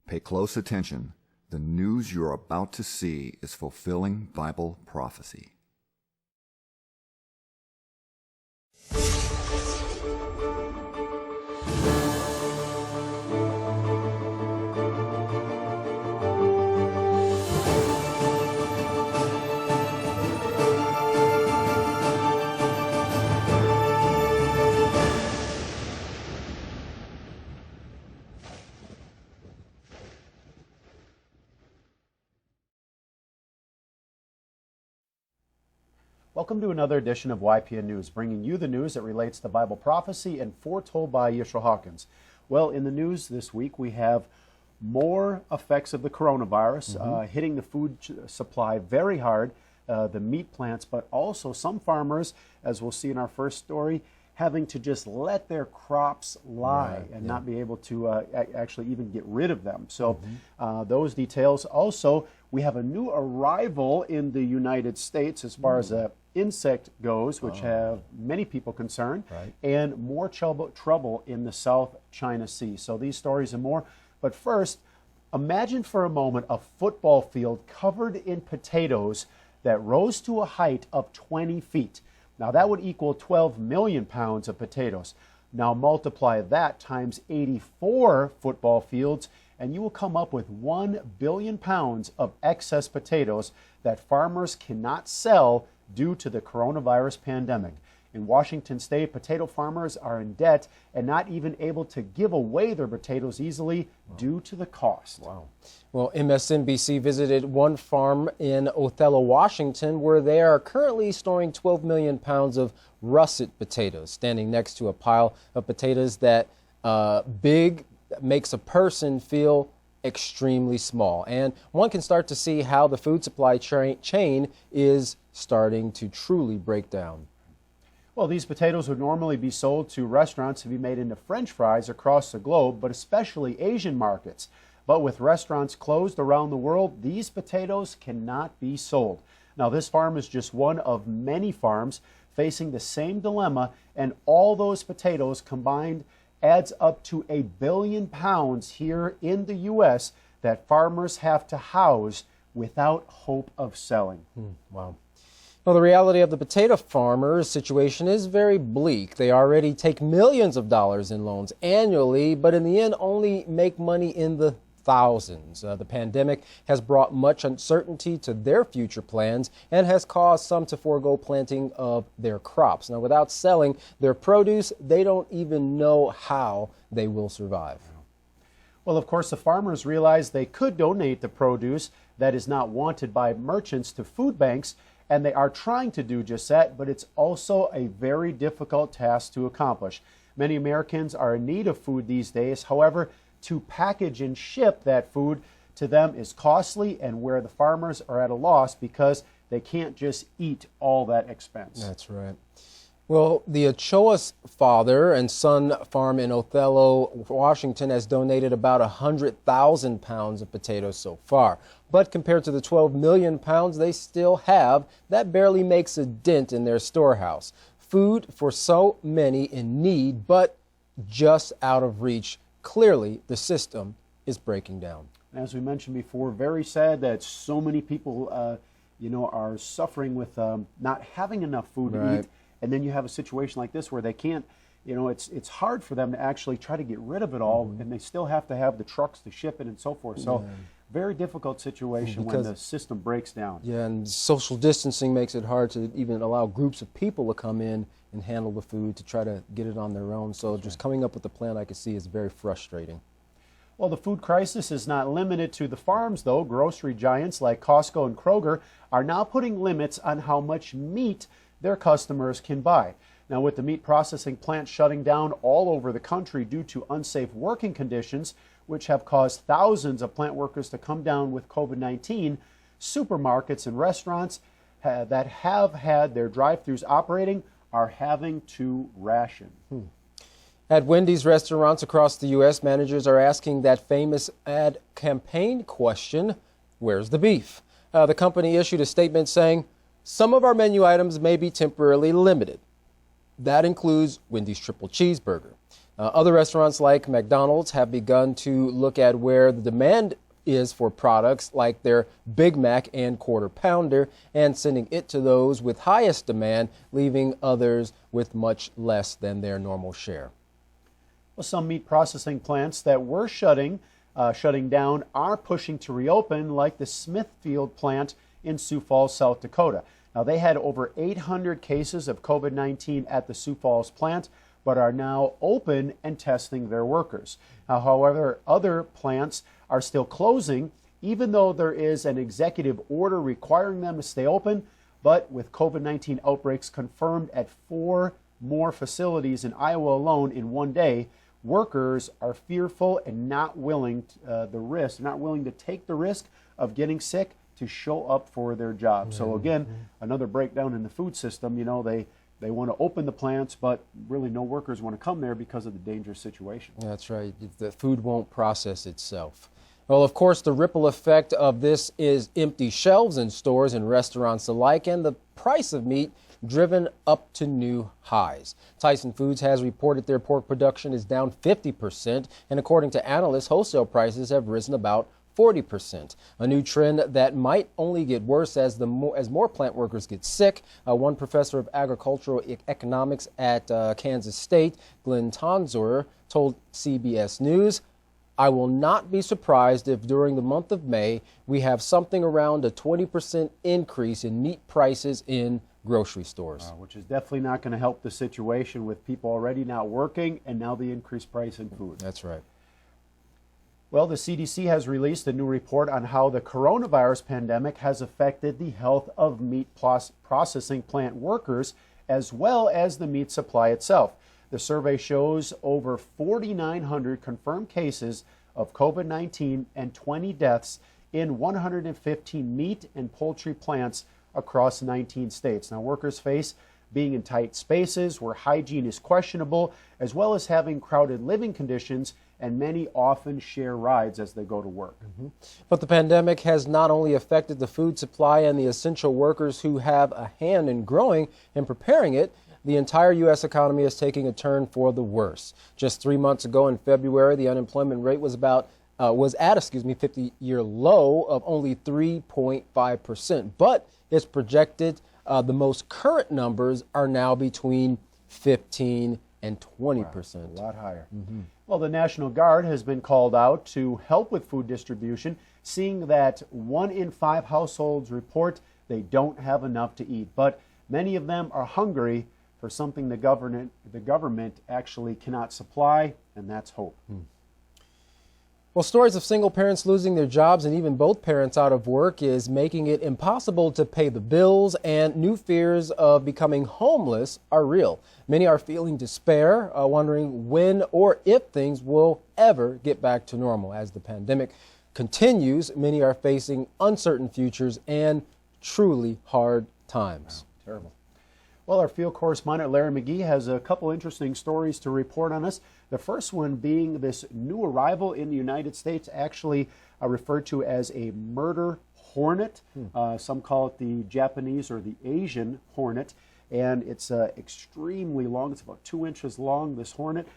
Pay close attention. The news you're about to see is fulfilling Bible prophecy. Welcome to another edition of YPN News, bringing you the news that relates to Bible prophecy and foretold by Yeshua Hawkins. Well, in the news this week, we have more effects of the coronavirus hitting the food supply very hard, the meat plants, but also some farmers, as we'll see in our first story, having to just let their crops lie not be able to actually even get rid of them. So those details. Also, we have a new arrival in the United States as far as insect goes, which have many people concerned, and more trouble in the South China Sea. So these stories and more. But first, imagine for a moment a football field covered in potatoes that rose to a height of 20 feet. Now that would equal 12 million pounds of potatoes. Now multiply that times 84 football fields, and you will come up with 1 billion pounds of excess potatoes that farmers cannot sell due to the coronavirus pandemic. In Washington State, potato farmers are in debt and not even able to give away their potatoes easily due to the cost. Well, MSNBC visited one farm in Othello, Washington, where they are currently storing 12 million pounds of russet potatoes, standing next to a pile of potatoes that big makes a person feel extremely small. And one can start to see how the food supply chain is starting to truly break down. Well, these potatoes would normally be sold to restaurants to be made into French fries across the globe, but especially Asian markets. But with restaurants closed around the world, these potatoes cannot be sold. Now, this farm is just one of many farms facing the same dilemma, and all those potatoes combined adds up to 1 billion pounds here in the U.S. that farmers have to house without hope of selling. Wow. Well, the reality of the potato farmers' situation is very bleak. They already take millions of dollars in loans annually, but in the end only make money in the thousands. The pandemic has brought much uncertainty to their future plans and has caused some to forego planting of their crops. Now, without selling their produce, they don't even know how they will survive. Well, of course, the farmers realize they could donate the produce that is not wanted by merchants to food banks, and they are trying to do just that, but it's also a very difficult task to accomplish. Many Americans are in need of food these days. However, to package and ship that food to them is costly, and where the farmers are at a loss because they can't just eat all that expense. That's right. Well, the Ochoa's father and son farm in Othello, Washington, has donated about 100,000 pounds of potatoes so far. But compared to the 12 million pounds they still have, that barely makes a dent in their storehouse. Food for so many in need, but just out of reach. Clearly, the system is breaking down. As we mentioned before, very sad that so many people, are suffering with not having enough food to eat. And then you have a situation like this where they can't, it's hard for them to actually try to get rid of it all, and they still have to have the trucks to ship it and so forth. So very difficult situation when the system breaks down. Yeah, and social distancing makes it hard to even allow groups of people to come in and handle the food to try to get it on their own. So just coming up with a plan, I can see, is very frustrating. Well, the food crisis is not limited to the farms, though. Grocery giants like Costco and Kroger are now putting limits on how much meat their customers can buy. Now, with the meat processing plants shutting down all over the country due to unsafe working conditions, which have caused thousands of plant workers to come down with COVID-19, supermarkets and restaurants that have had their drive-thrus operating are having to ration. At Wendy's restaurants across the U.S., managers are asking that famous ad campaign question, where's the beef? The company issued a statement saying, some of our menu items may be temporarily limited. That includes Wendy's triple cheeseburger. Other restaurants like McDonald's have begun to look at where the demand is for products like their Big Mac and Quarter Pounder and sending it to those with highest demand, leaving others with much less than their normal share. Well, some meat processing plants that were shutting down are pushing to reopen, like the Smithfield plant in Sioux Falls, South Dakota. Now, they had over 800 cases of COVID-19 at the Sioux Falls plant, but are now open and testing their workers. Now, however, other plants are still closing, even though there is an executive order requiring them to stay open. But with COVID-19 outbreaks confirmed at 4 more facilities in Iowa alone in one day, workers are fearful and not willing to take the risk of getting sick to show up for their job. So again, another breakdown in the food system. You know, they want to open the plants, but really no workers want to come there because of the dangerous situation. That's right. The food won't process itself. Well, of course, the ripple effect of this is empty shelves in stores and restaurants alike, and the price of meat driven up to new highs. Tyson Foods has reported their pork production is down 50%, and according to analysts, wholesale prices have risen about 40%, a new trend that might only get worse as more plant workers get sick. One professor of agricultural economics at Kansas State, Glenn Tonzor, told CBS News, "I will not be surprised if during the month of May we have something around a 20% increase in meat prices in grocery stores." Which is definitely not going to help the situation with people already not working and now the increased price in food. That's right. Well, the CDC has released a new report on how the coronavirus pandemic has affected the health of meat processing plant workers as well as the meat supply itself. The survey shows over 4,900 confirmed cases of COVID-19 and 20 deaths in 115 meat and poultry plants across 19 states. Now, workers face being in tight spaces where hygiene is questionable, as well as having crowded living conditions, and many often share rides as they go to work. But the pandemic has not only affected the food supply and the essential workers who have a hand in growing and preparing it, the entire U.S. economy is taking a turn for the worse. Just 3 months ago in February, the unemployment rate was at a 50-year low of only 3.5%. But it's projected the most current numbers are now between 15 and 20%. Wow, a lot higher. Well, the National Guard has been called out to help with food distribution, seeing that 1 in 5 households report they don't have enough to eat. But many of them are hungry for something the government actually cannot supply, and that's hope. Well, stories of single parents losing their jobs and even both parents out of work is making it impossible to pay the bills, and new fears of becoming homeless are real. Many are feeling despair, wondering when or if things will ever get back to normal. As the pandemic continues, many are facing uncertain futures and truly hard times. Wow, terrible. Well, our field correspondent Larry McGee has a couple interesting stories to report on us. The first one being this new arrival in the United States, actually referred to as a murder hornet. Some call it the Japanese or the Asian hornet, and it's extremely long. It's about 2 inches long, this hornet.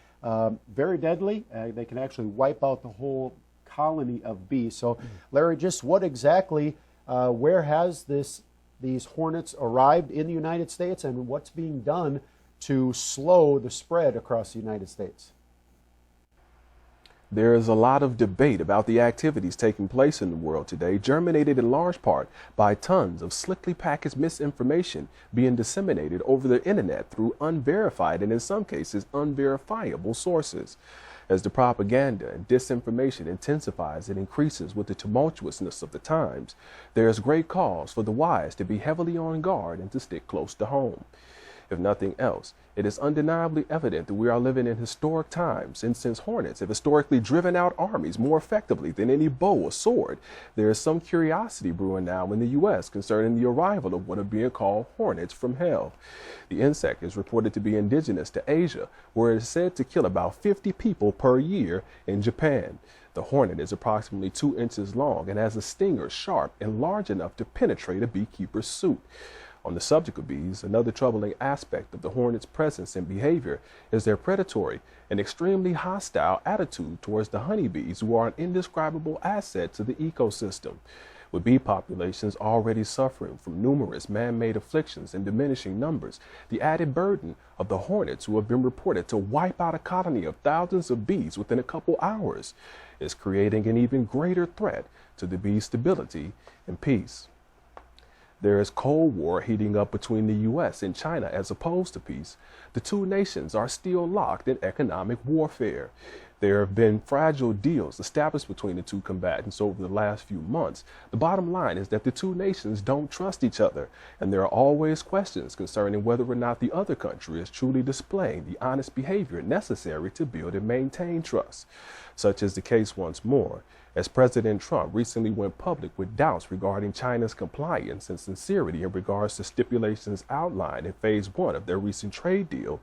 Very deadly. They can actually wipe out the whole colony of bees. So, Larry, just what exactly, where has these hornets arrived in the United States, and what's being done to slow the spread across the United States? There is a lot of debate about the activities taking place in the world today, germinated in large part by tons of slickly packaged misinformation being disseminated over the internet through unverified and in some cases unverifiable sources. As the propaganda and disinformation intensifies and increases with the tumultuousness of the times, there is great cause for the wise to be heavily on guard and to stick close to home. If nothing else, it is undeniably evident that we are living in historic times, and since hornets have historically driven out armies more effectively than any bow or sword, there is some curiosity brewing now in the U.S. concerning the arrival of what are being called hornets from hell. The insect is reported to be indigenous to Asia, where it is said to kill about 50 people per year in Japan. The hornet is approximately 2 inches long and has a stinger sharp and large enough to penetrate a beekeeper's suit. On the subject of bees, another troubling aspect of the Hornets' presence and behavior is their predatory and extremely hostile attitude towards the honeybees, who are an indescribable asset to the ecosystem. With bee populations already suffering from numerous man-made afflictions and diminishing numbers, the added burden of the hornets, who have been reported to wipe out a colony of thousands of bees within a couple hours, is creating an even greater threat to the bees' stability and peace. There is Cold War heating up between the U.S. and China as opposed to peace. The two nations are still locked in economic warfare. There have been fragile deals established between the two combatants over the last few months. The bottom line is that the two nations don't trust each other, and there are always questions concerning whether or not the other country is truly displaying the honest behavior necessary to build and maintain trust. Such is the case once more, as President Trump recently went public with doubts regarding China's compliance and sincerity in regards to stipulations outlined in Phase 1 of their recent trade deal.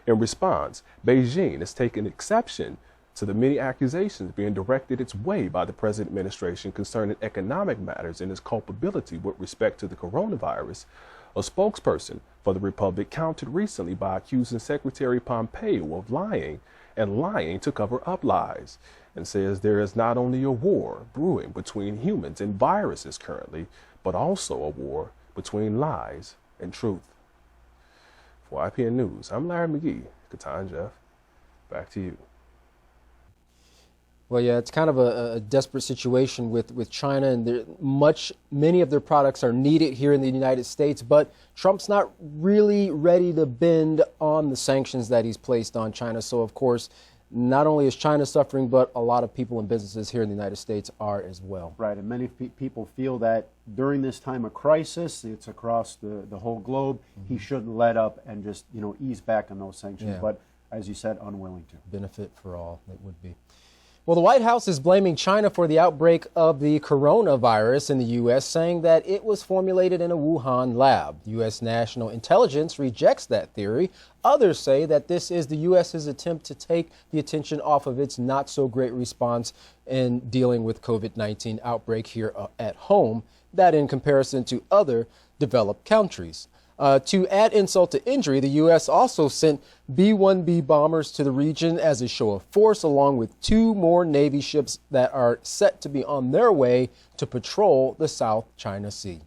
In response, Beijing has taken exception to the many accusations being directed its way by the present administration concerning economic matters and its culpability with respect to the coronavirus. A spokesperson for the Republic countered recently by accusing Secretary Pompeo of lying to cover up lies, and says there is not only a war brewing between humans and viruses currently, but also a war between lies and truth. For YPN News, I'm Larry McGee. Katan Jeff, back to you. Well, yeah, it's kind of a desperate situation with China, and many of their products are needed here in the United States, but Trump's not really ready to bend on the sanctions that he's placed on China. So, of course, not only is China suffering, but a lot of people and businesses here in the United States are as well. Right, and many people feel that during this time of crisis, it's across the whole globe, he shouldn't let up and just, ease back on those sanctions, but as you said, unwilling to. Benefit for all, it would be. Well, the White House is blaming China for the outbreak of the coronavirus in the U.S., saying that it was formulated in a Wuhan lab. U.S. national intelligence rejects that theory. Others say that this is the U.S.'s attempt to take the attention off of its not-so-great response in dealing with COVID-19 outbreak here at home, that in comparison to other developed countries. To add insult to injury, the U.S. also sent B-1B bombers to the region as a show of force, along with 2 more Navy ships that are set to be on their way to patrol the South China Sea.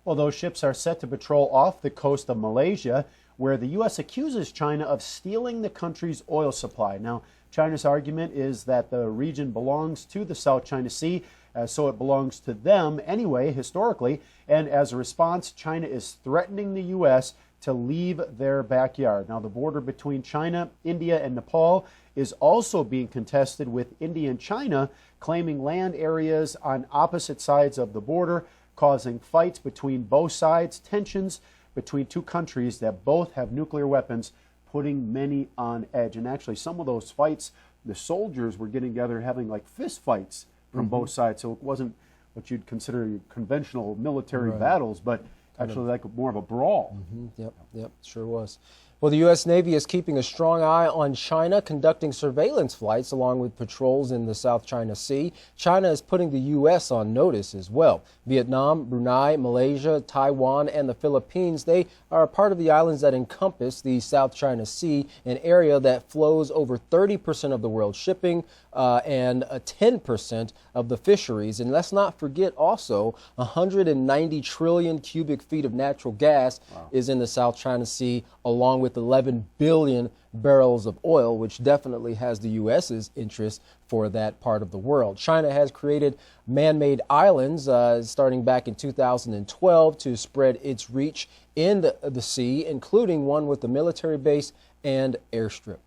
Well, those ships are set to patrol off the coast of Malaysia, where the U.S. accuses China of stealing the country's oil supply. Now, China's argument is that the region belongs to the South China Sea, so it belongs to them anyway, historically, and as a response, China is threatening the U.S. to leave their backyard. Now, the border between China, India, and Nepal is also being contested, with India and China claiming land areas on opposite sides of the border, causing fights between both sides, tensions between two countries that both have nuclear weapons, putting many on edge. And actually, some of those fights, the soldiers were getting together having like fist fights from both sides, so it wasn't what you'd consider conventional military battles, but actually like more of a brawl. Yep, sure was. Well, the U.S. Navy is keeping a strong eye on China, conducting surveillance flights along with patrols in the South China Sea. China is putting the U.S. on notice as well. Vietnam, Brunei, Malaysia, Taiwan, and the Philippines, they are a part of the islands that encompass the South China Sea, an area that flows over 30% of the world's shipping and 10% of the fisheries. And let's not forget also 190 trillion cubic feet of natural gas is in the South China Sea, along with 11 billion barrels of oil, which definitely has the U.S.'s interest for that part of the world. China has created man-made islands starting back in 2012 to spread its reach in the sea, including one with a military base and airstrip.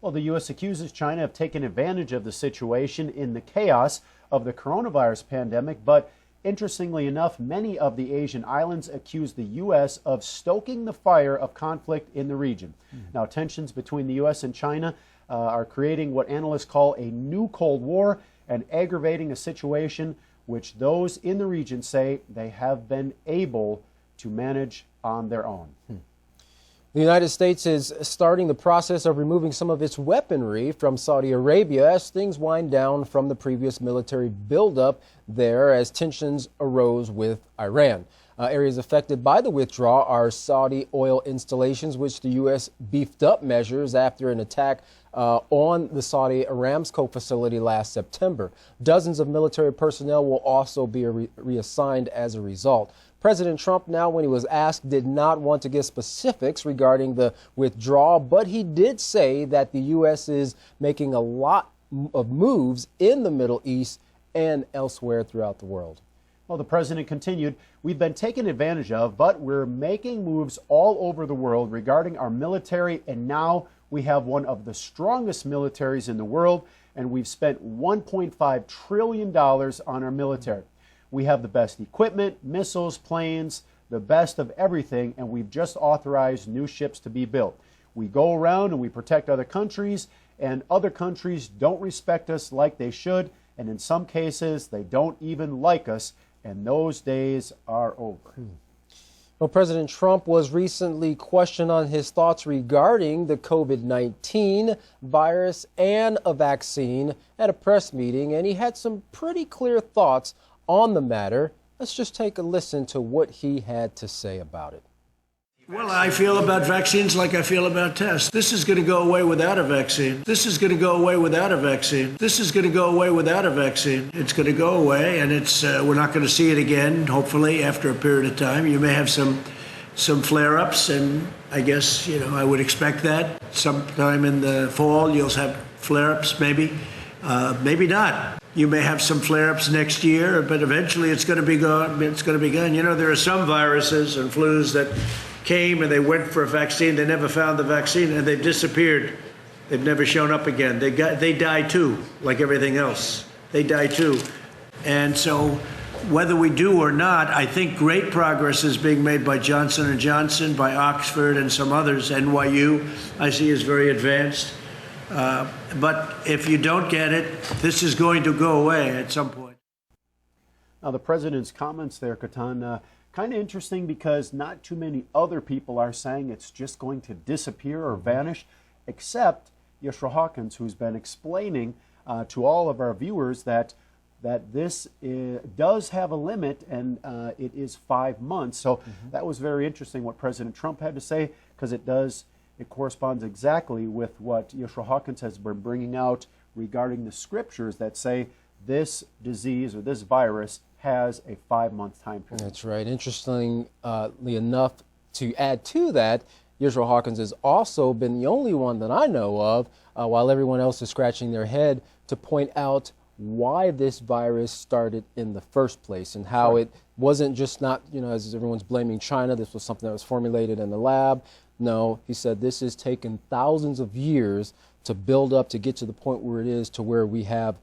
Well, the U.S. accuses China of taking advantage of the situation in the chaos of the coronavirus pandemic, but interestingly enough, many of the Asian islands accuse the U.S. of stoking the fire of conflict in the region. Now, tensions between the U.S. and China are creating what analysts call a new Cold War and aggravating a situation which those in the region say they have been able to manage on their own. The United States is starting the process of removing some of its weaponry from Saudi Arabia as things wind down from the previous military buildup there as tensions arose with Iran. Areas affected by the withdrawal are Saudi oil installations, which the U.S. beefed up measures after an attack on the Saudi Aramco facility last September. Dozens of military personnel will also be reassigned as a result. President Trump, now when he was asked, did not want to give specifics regarding the withdrawal, but he did say that the U.S. is making a lot of moves in the Middle East and elsewhere throughout the world. Well, the president continued, "We've been taken advantage of, but we're making moves all over the world regarding our military, and now we have one of the strongest militaries in the world, and we've spent $1.5 trillion on our military. We have the best equipment, missiles, planes, the best of everything, and we've just authorized new ships to be built. We go around and we protect other countries, and other countries don't respect us like they should, and in some cases, they don't even like us, and those days are over." Well, President Trump was recently questioned on his thoughts regarding the COVID-19 virus and a vaccine at a press meeting, and he had some pretty clear thoughts on the matter. Let's just take a listen to what he had to say about it. Well, I feel about vaccines like I feel about tests. This is going to go away without a vaccine. This is going to go away without a vaccine. This is going to go away without a vaccine. It's going to go away, and we're not going to see it again, hopefully, after a period of time. You may have some flare-ups, and I guess, I would expect that. Sometime in the fall, you'll have flare-ups, maybe. Maybe not. You may have some flare-ups next year, but eventually it's going to be gone. It's going to be gone. There are some viruses and flus that came and they went for a vaccine. They never found the vaccine and they've disappeared. They've never shown up again. They die too, like everything else. They die too. And so whether we do or not, I think great progress is being made by Johnson & Johnson, by Oxford and some others. NYU, I see, is very advanced. But if you don't get it, this is going to go away at some point. Now, the president's comments there, Katan, kind of interesting because not too many other people are saying it's just going to disappear or vanish, except Yeshua Hawkins, who's been explaining to all of our viewers that this does have a limit, and it is 5 months. So that was very interesting what President Trump had to say, because it corresponds exactly with what Yeshua Hawkins has been bringing out regarding the scriptures that say this disease or this virus has a 5-month time period. That's right. Interestingly enough, to add to that, Yeshua Hawkins has also been the only one that I know of, while everyone else is scratching their head, to point out why this virus started in the first place and how it wasn't just not, as everyone's blaming China, this was something that was formulated in the lab. No, he said this has taken thousands of years to build up to get to the point where it is, to where we have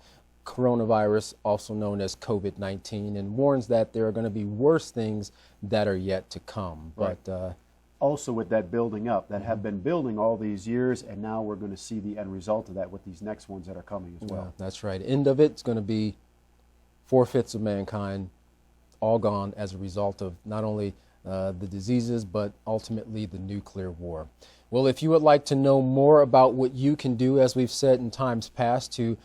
coronavirus, also known as COVID-19, and warns that there are going to be worse things that are yet to come. Right. But also with that building up, that have been building all these years, and now we're going to see the end result of that with these next ones that are coming as well. Yeah, that's right. End of it's going to be 4/5 of mankind all gone as a result of not only the diseases, but ultimately the nuclear war. Well, if you would like to know more about what you can do, as we've said in times past, to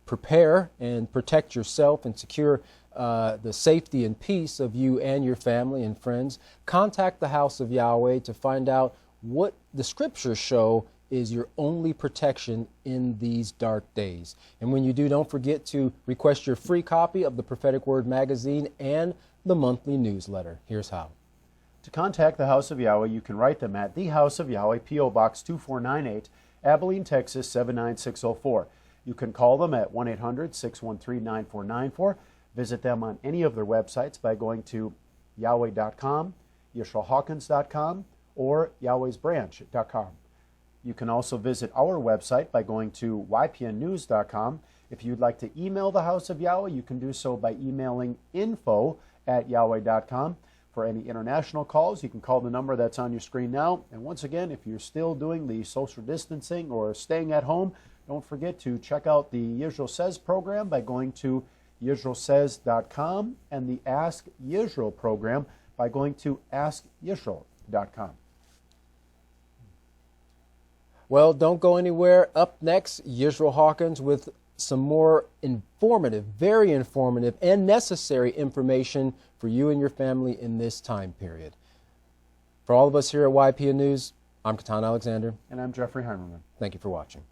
prepare and protect yourself and secure the safety and peace of you and your family and friends, contact the House of Yahweh to find out what the scriptures show is your only protection in these dark days. And when you do, don't forget to request your free copy of the Prophetic Word magazine and the monthly newsletter. Here's how. To contact the House of Yahweh, you can write them at the House of Yahweh, P.O. Box 2498, Abilene, Texas 79604. You can call them at 1-800-613-9494. Visit them on any of their websites by going to Yahweh.com, YeshuaHawkins.com, or Yahweh'sBranch.com. You can also visit our website by going to YPNnews.com. If you'd like to email the House of Yahweh, you can do so by emailing info@Yahweh.com. For any international calls, you can call the number that's on your screen now. And once again, if you're still doing the social distancing or staying at home, don't forget to check out the Yisrael Says program by going to YisraelSays.com and the Ask Yisrael program by going to AskYisrael.com. Well, don't go anywhere. Up next, Yisrael Hawkins with some more informative, very informative, and necessary information for you and your family in this time period. For all of us here at YPN News, I'm Katan Alexander. And I'm Jeffrey Heimerman. Thank you for watching.